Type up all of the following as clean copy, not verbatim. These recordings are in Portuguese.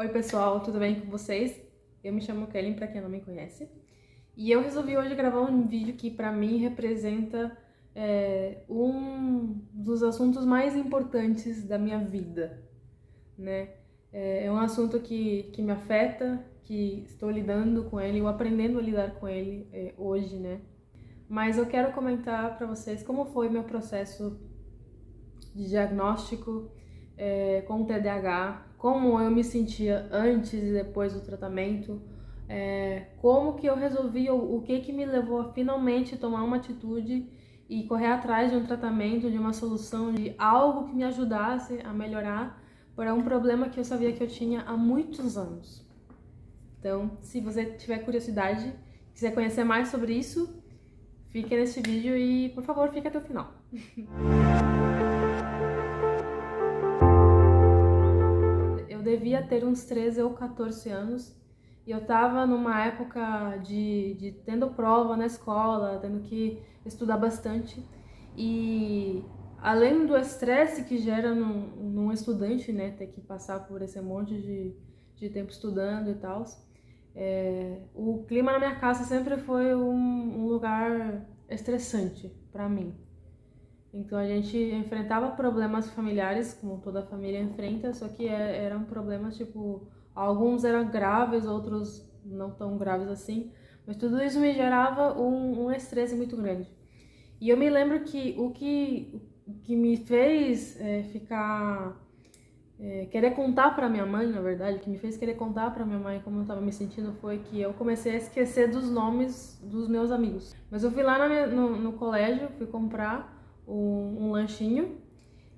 Oi pessoal, tudo bem com vocês? Eu me chamo Kelly, pra quem não me conhece. E eu resolvi hoje gravar um vídeo que pra mim representa um dos assuntos mais importantes da minha vida, né? É um assunto que me afeta, que estou lidando com ele, ou aprendendo a lidar com ele hoje, né? Mas eu quero comentar pra vocês como foi meu processo de diagnóstico com TDAH, como eu me sentia antes e depois do tratamento, como que eu resolvi, o que me levou a finalmente tomar uma atitude e correr atrás de um tratamento, de uma solução, de algo que me ajudasse a melhorar para um problema que eu sabia que eu tinha há muitos anos. Então, se você tiver curiosidade, quiser conhecer mais sobre isso, fique nesse vídeo e, por favor, fique até o final. Eu devia ter uns 13 ou 14 anos e eu tava numa época de tendo prova na escola, tendo que estudar bastante. E além do estresse que gera num estudante, né, ter que passar por esse monte de tempo estudando e tal, o clima na minha casa sempre foi um lugar estressante para mim. Então a gente enfrentava problemas familiares, como toda família enfrenta, só que eram problemas tipo, alguns eram graves, outros não tão graves assim, mas tudo isso me gerava um estresse muito grande. E eu me lembro que o que me fez querer contar para minha mãe, na verdade, o que me fez querer contar para minha mãe como eu estava me sentindo foi que eu comecei a esquecer dos nomes dos meus amigos. Mas eu fui lá no colégio, fui comprar um lanchinho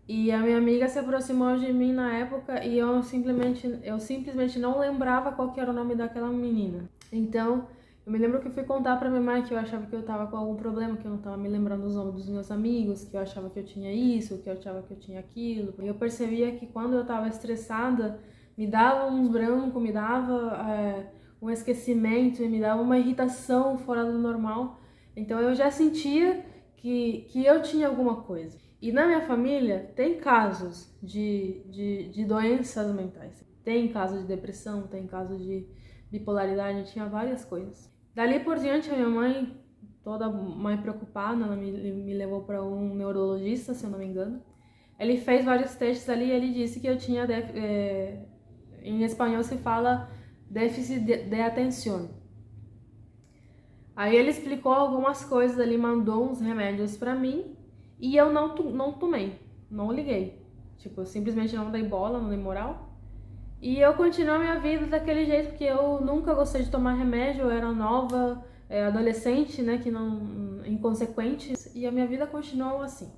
e a minha amiga se aproximou de mim na época e eu simplesmente não lembrava qual que era o nome daquela menina. Então, eu me lembro que eu fui contar pra minha mãe que eu achava que eu tava com algum problema, que eu não tava me lembrando dos nomes dos meus amigos, que eu achava que eu tinha isso, que eu achava que eu tinha aquilo. E eu percebia que quando eu tava estressada, me dava uns brancos, me dava um esquecimento, me dava uma irritação fora do normal. Então eu já sentia que eu tinha alguma coisa. E na minha família tem casos de doenças mentais. Tem casos de depressão, tem casos de bipolaridade, tinha várias coisas. Dali por diante, a minha mãe, toda mãe preocupada, ela me levou para um neurologista, se eu não me engano. Ele fez vários testes ali e ele disse que eu tinha, em espanhol se fala déficit de atenção. Aí ele explicou algumas coisas ali, mandou uns remédios pra mim e eu não tomei, não liguei. Tipo, eu simplesmente não dei bola, não dei moral. E eu continuo a minha vida daquele jeito, porque eu nunca gostei de tomar remédio, eu era nova, adolescente, né, que não, inconsequente, e a minha vida continuou assim.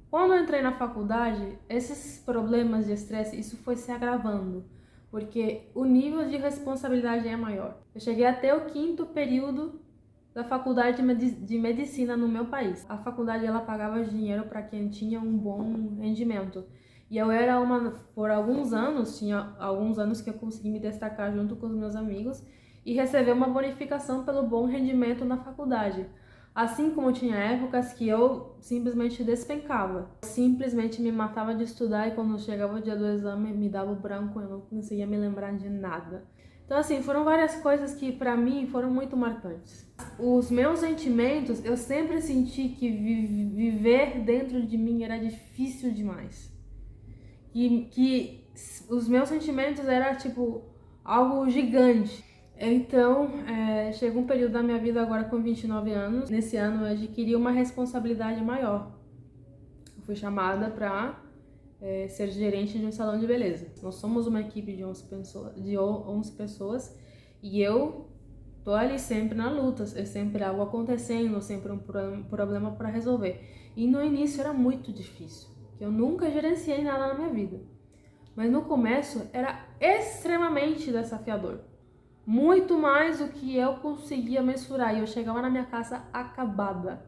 Quando eu entrei na faculdade, esses problemas de estresse, isso foi se agravando, porque o nível de responsabilidade é maior. Eu cheguei até o 5º período da faculdade de medicina no meu país. A faculdade ela pagava dinheiro para quem tinha um bom rendimento. E eu era por alguns anos, tinha alguns anos que eu consegui me destacar junto com os meus amigos e receber uma bonificação pelo bom rendimento na faculdade. Assim como tinha épocas que eu simplesmente despencava, simplesmente me matava de estudar e quando chegava o dia do exame me dava o branco, eu não conseguia me lembrar de nada. Então assim, foram várias coisas que pra mim foram muito marcantes. Os meus sentimentos, eu sempre senti que viver dentro de mim era difícil demais. Que os meus sentimentos era tipo algo gigante. Então, chegou um período da minha vida agora com 29 anos. Nesse ano eu adquiri uma responsabilidade maior. Eu fui chamada para ser gerente de um salão de beleza. Nós somos uma equipe de 11 pessoas e eu tô ali sempre na luta, é sempre algo acontecendo, sempre um problema para resolver. E no início era muito difícil, porque eu nunca gerenciei nada na minha vida. Mas no começo era extremamente desafiador. Muito mais do que eu conseguia mensurar. E eu chegava na minha casa acabada.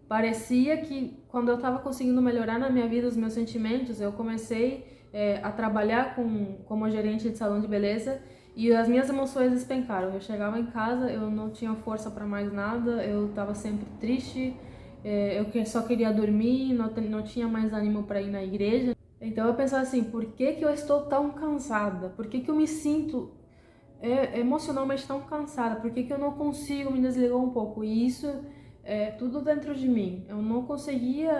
Parecia que quando eu estava conseguindo melhorar na minha vida os meus sentimentos, eu comecei a trabalhar como gerente de salão de beleza e as minhas emoções despencaram. Eu chegava em casa, eu não tinha força para mais nada, eu estava sempre triste, eu só queria dormir, não tinha mais ânimo para ir na igreja. Então eu pensava assim, por que que eu estou tão cansada? Por que que eu me sinto emocionalmente tão cansada? Por que que eu não consigo me desligar um pouco? E isso é tudo dentro de mim. Eu não conseguia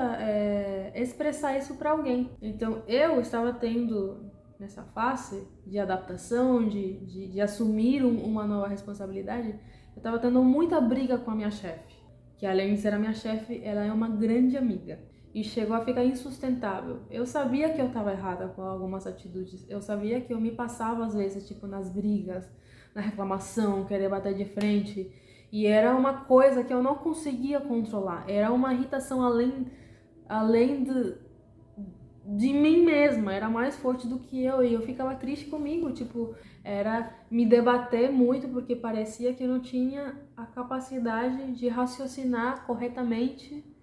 expressar isso para alguém. Então eu estava tendo nessa fase de adaptação, de assumir uma nova responsabilidade, eu estava tendo muita briga com a minha chefe, que além de ser a minha chefe, ela é uma grande amiga. E chegou a ficar insustentável. Eu sabia que eu estava errada com algumas atitudes. Eu sabia que eu me passava às vezes, tipo, nas brigas, na reclamação, querer bater de frente. E era uma coisa que eu não conseguia controlar. Era uma irritação além de mim mesma. Era mais forte do que eu. E eu ficava triste comigo. Tipo, era me debater muito porque parecia que eu não tinha a capacidade de raciocinar corretamente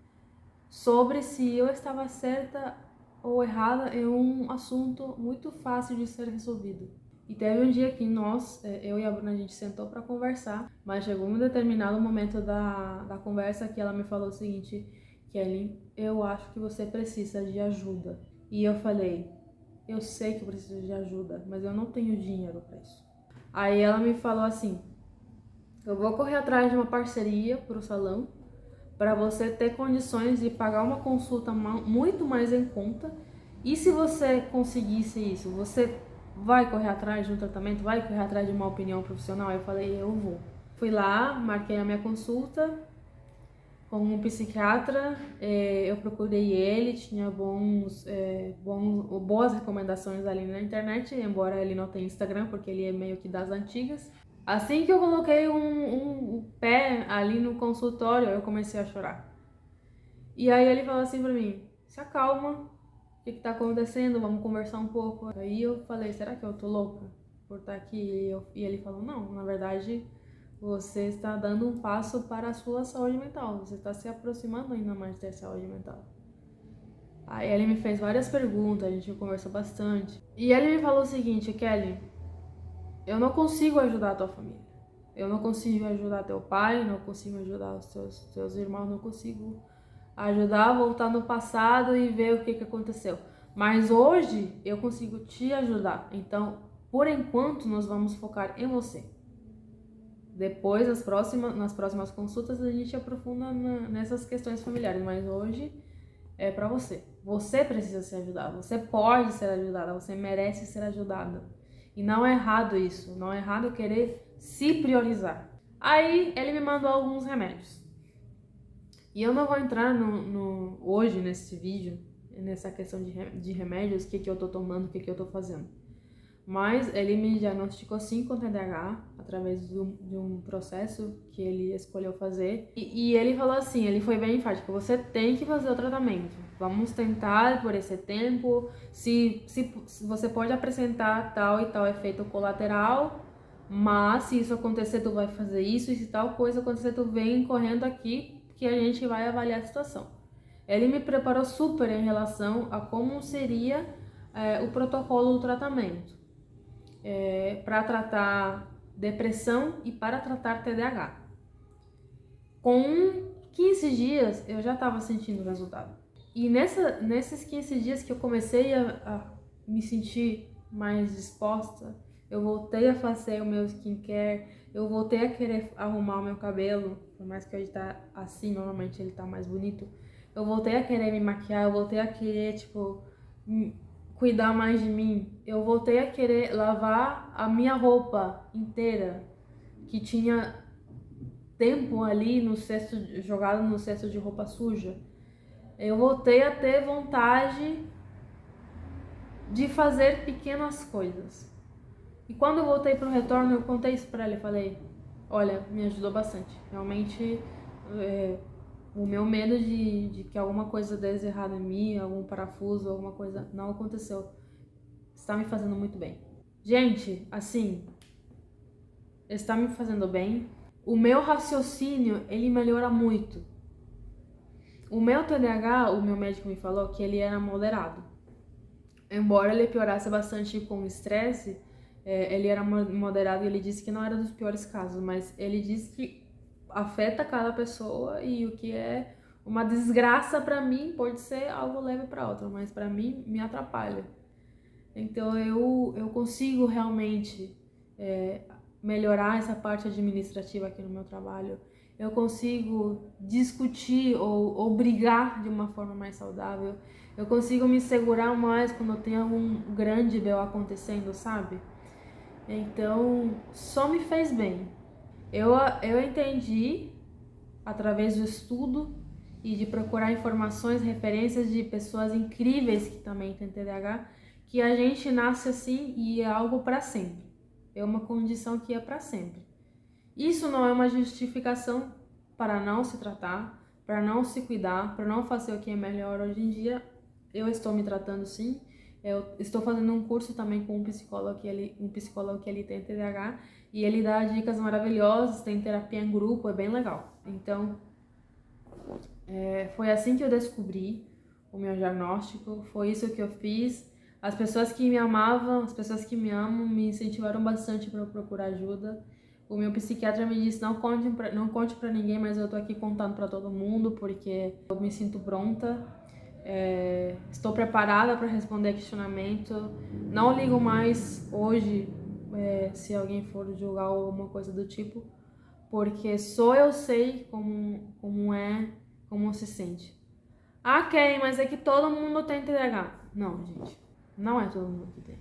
sobre se eu estava certa ou errada em um assunto muito fácil de ser resolvido. E teve um dia que eu e a Bruna, a gente sentou para conversar, mas chegou um determinado momento da conversa que ela me falou o seguinte: Kelly, eu acho que você precisa de ajuda. E eu falei: eu sei que eu preciso de ajuda, mas eu não tenho dinheiro para isso. Aí ela me falou assim: eu vou correr atrás de uma parceria para o salão, para você ter condições de pagar uma consulta muito mais em conta. E se você conseguisse isso, você vai correr atrás de um tratamento, vai correr atrás de uma opinião profissional? Eu falei, eu vou. Fui lá, marquei a minha consulta com um psiquiatra, eu procurei ele, tinha boas recomendações ali na internet, embora ele não tenha Instagram, porque ele é meio que das antigas. Assim que eu coloquei um pé ali no consultório, eu comecei a chorar. E aí ele falou assim pra mim, se acalma, o que tá acontecendo? Vamos conversar um pouco. Aí eu falei, será que eu tô louca por estar aqui? E ele falou, não, na verdade, você está dando um passo para a sua saúde mental. Você está se aproximando ainda mais da saúde mental. Aí ele me fez várias perguntas, a gente conversou bastante. E ele me falou o seguinte, Kelly, eu não consigo ajudar a tua família. Eu não consigo ajudar teu pai, não consigo ajudar os teus irmãos, não consigo ajudar a voltar no passado e ver o que aconteceu. Mas hoje eu consigo te ajudar. Então, por enquanto, nós vamos focar em você. Depois, nas próximas consultas, a gente aprofunda nessas questões familiares. Mas hoje é pra você. Você precisa ser ajudado. Você pode ser ajudada. Você merece ser ajudada. E não é errado isso. Não é errado querer se priorizar. Aí, ele me mandou alguns remédios. E eu não vou entrar hoje nesse vídeo, nessa questão de remédios, o que eu tô tomando, o que eu tô fazendo. Mas ele me diagnosticou sim com TDAH, através de um processo que ele escolheu fazer. E ele falou assim, ele foi bem enfático, você tem que fazer o tratamento. Vamos tentar por esse tempo, se você pode apresentar tal e tal efeito colateral, mas se isso acontecer, tu vai fazer isso, e se tal coisa acontecer, tu vem correndo aqui, que a gente vai avaliar a situação. Ele me preparou super em relação a como seria o protocolo do tratamento para tratar depressão e para tratar TDAH. Com 15 dias eu já estava sentindo o resultado. E nesses 15 dias que eu comecei a me sentir mais disposta, eu voltei a fazer o meu skincare, eu voltei a querer arrumar o meu cabelo, por mais que hoje tá assim, normalmente ele tá mais bonito. Eu voltei a querer me maquiar, eu voltei a querer, tipo, cuidar mais de mim. Eu voltei a querer lavar a minha roupa inteira, que tinha tempo ali no cesto, jogado no cesto de roupa suja. Eu voltei a ter vontade de fazer pequenas coisas. E quando eu voltei pro retorno, eu contei isso pra ele. Eu falei, olha, me ajudou bastante. Realmente, o meu medo de que alguma coisa desse errado em mim, algum parafuso, alguma coisa, não aconteceu. Está me fazendo muito bem. Gente, assim, está me fazendo bem. O meu raciocínio, ele melhora muito. O meu TDAH, o meu médico me falou que ele era moderado. Embora ele piorasse bastante com o estresse, ele era moderado e ele disse que não era dos piores casos, mas ele disse que afeta cada pessoa e o que é uma desgraça para mim pode ser algo leve para outra, mas para mim me atrapalha. Então eu consigo realmente melhorar essa parte administrativa aqui no meu trabalho. Eu consigo discutir ou brigar de uma forma mais saudável. Eu consigo me segurar mais quando tem algum grande BO acontecendo, sabe? Então, só me fez bem. Eu entendi, através do estudo e de procurar informações, referências de pessoas incríveis que também têm TDAH, que a gente nasce assim e é algo para sempre. É uma condição que é para sempre. Isso não é uma justificação para não se tratar, para não se cuidar, para não fazer o que é melhor. Hoje em dia, eu estou me tratando sim. Eu estou fazendo um curso também com um psicólogo que ele tem TDAH e ele dá dicas maravilhosas, tem terapia em grupo, é bem legal. Então, foi assim que eu descobri o meu diagnóstico, foi isso que eu fiz. As pessoas que me amavam, as pessoas que me amam, me incentivaram bastante para eu procurar ajuda. O meu psiquiatra me disse, não conte pra ninguém, mas eu tô aqui contando pra todo mundo, porque eu me sinto pronta, estou preparada para responder questionamento. Não ligo mais hoje se alguém for julgar ou alguma coisa do tipo, porque só eu sei como se sente. Ah, Karen, mas é que todo mundo tem TDAH. Não, gente, não é todo mundo que tem.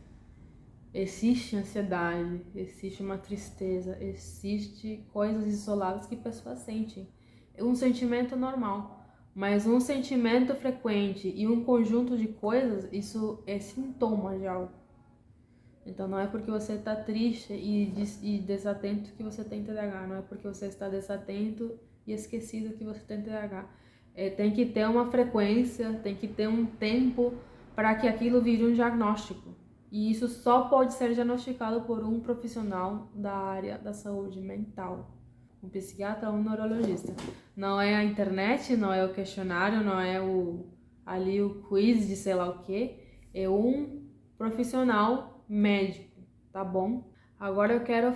Existe ansiedade, existe uma tristeza, existe coisas isoladas que pessoas sentem. É um sentimento normal, mas um sentimento frequente e um conjunto de coisas, isso é sintoma de algo. Então não é porque você está triste e desatento que você tem TDAH, não é porque você está desatento e esquecido que você tem TDAH. Tem que ter uma frequência, tem que ter um tempo para que aquilo vire um diagnóstico. E isso só pode ser diagnosticado por um profissional da área da saúde mental, um psiquiatra ou um neurologista. Não é a internet, não é o questionário, não é o quiz de sei lá o que, é um profissional médico, tá bom? Agora eu quero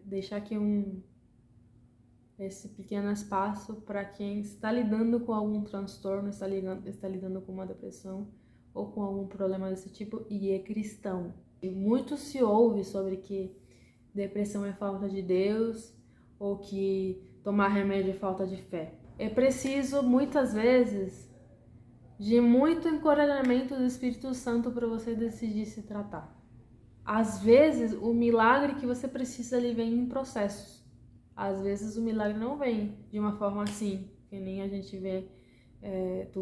deixar aqui esse pequeno espaço para quem está lidando com algum transtorno, está lidando com uma depressão ou com algum problema desse tipo e é cristão. E muito se ouve sobre que depressão é falta de Deus ou que tomar remédio é falta de fé. É preciso, muitas vezes, de muito encorajamento do Espírito Santo para você decidir se tratar. Às vezes, o milagre que você precisa ele vem em processos. Às vezes, o milagre não vem de uma forma assim, que nem a gente vê,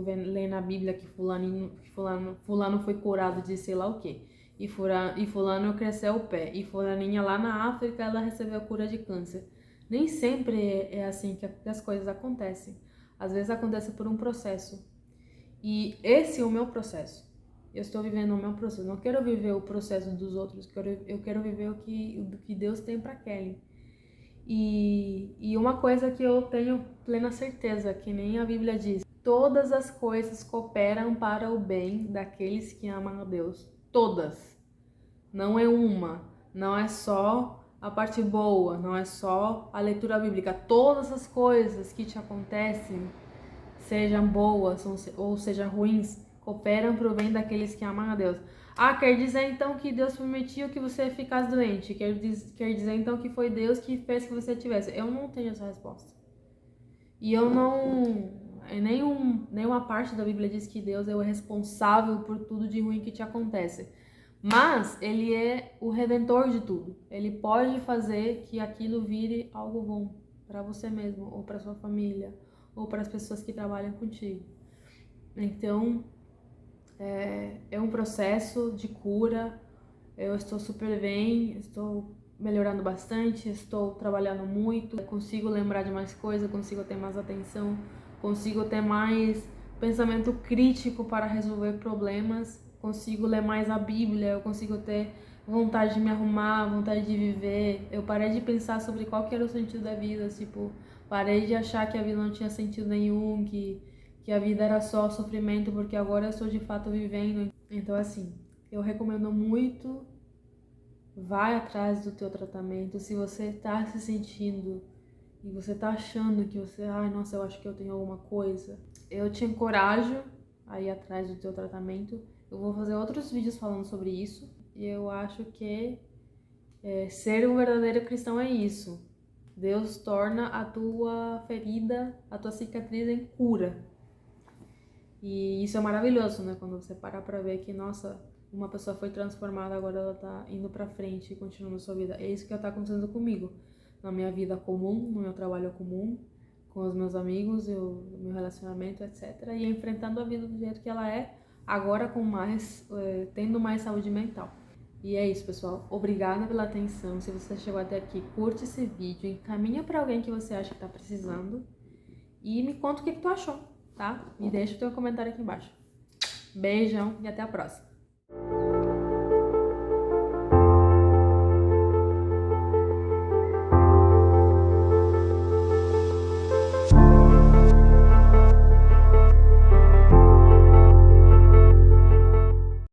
lê na Bíblia que fulano foi curado de sei lá o quê. E fulano cresceu o pé. E fulaninha lá na África, ela recebeu a cura de câncer. Nem sempre é assim que as coisas acontecem. Às vezes acontece por um processo. E esse é o meu processo. Eu estou vivendo o meu processo. Não quero viver o processo dos outros. Eu quero viver o que Deus tem para Kelly. E uma coisa que eu tenho plena certeza, que nem a Bíblia diz, todas as coisas cooperam para o bem daqueles que amam a Deus. Todas. Não é uma. Não é só a parte boa. Não é só a leitura bíblica. Todas as coisas que te acontecem, sejam boas ou sejam ruins, cooperam para o bem daqueles que amam a Deus. Ah, quer dizer então que Deus permitiu que você ficasse doente? Quer dizer então que foi Deus que fez que você tivesse? Eu não tenho essa resposta. E eu não. Nenhuma parte da Bíblia diz que Deus é o responsável por tudo de ruim que te acontece. Mas Ele é o redentor de tudo. Ele pode fazer que aquilo vire algo bom para você mesmo, ou para sua família, ou para as pessoas que trabalham contigo. Então, é um processo de cura. Eu estou super bem, estou melhorando bastante, estou trabalhando muito, consigo lembrar de mais coisas, consigo ter mais atenção, consigo ter mais pensamento crítico para resolver problemas, consigo ler mais a Bíblia, eu consigo ter vontade de me arrumar, vontade de viver. Eu parei de pensar sobre qual que era o sentido da vida, tipo, parei de achar que a vida não tinha sentido nenhum, que a vida era só sofrimento, porque agora eu estou de fato vivendo. Então, assim, eu recomendo muito, vai atrás do teu tratamento. Se você está se sentindo e você tá achando que você, ai, nossa, eu acho que eu tenho alguma coisa, eu te encorajo a ir atrás do teu tratamento. Eu vou fazer outros vídeos falando sobre isso. E eu acho que ser um verdadeiro cristão é isso. Deus torna a tua ferida, a tua cicatriz em cura. E isso é maravilhoso, né? Quando você para pra ver que, nossa, uma pessoa foi transformada, agora ela tá indo pra frente e continuando a sua vida. É isso que tá acontecendo comigo. Na minha vida comum, no meu trabalho comum, com os meus amigos, no meu relacionamento, etc. E enfrentando a vida do jeito que ela é, agora com mais, tendo mais saúde mental. E é isso, pessoal. Obrigada pela atenção. Se você chegou até aqui, curte esse vídeo, encaminha pra alguém que você acha que tá precisando e me conta o que tu achou, tá? Me deixa o teu comentário aqui embaixo. Beijão e até a próxima.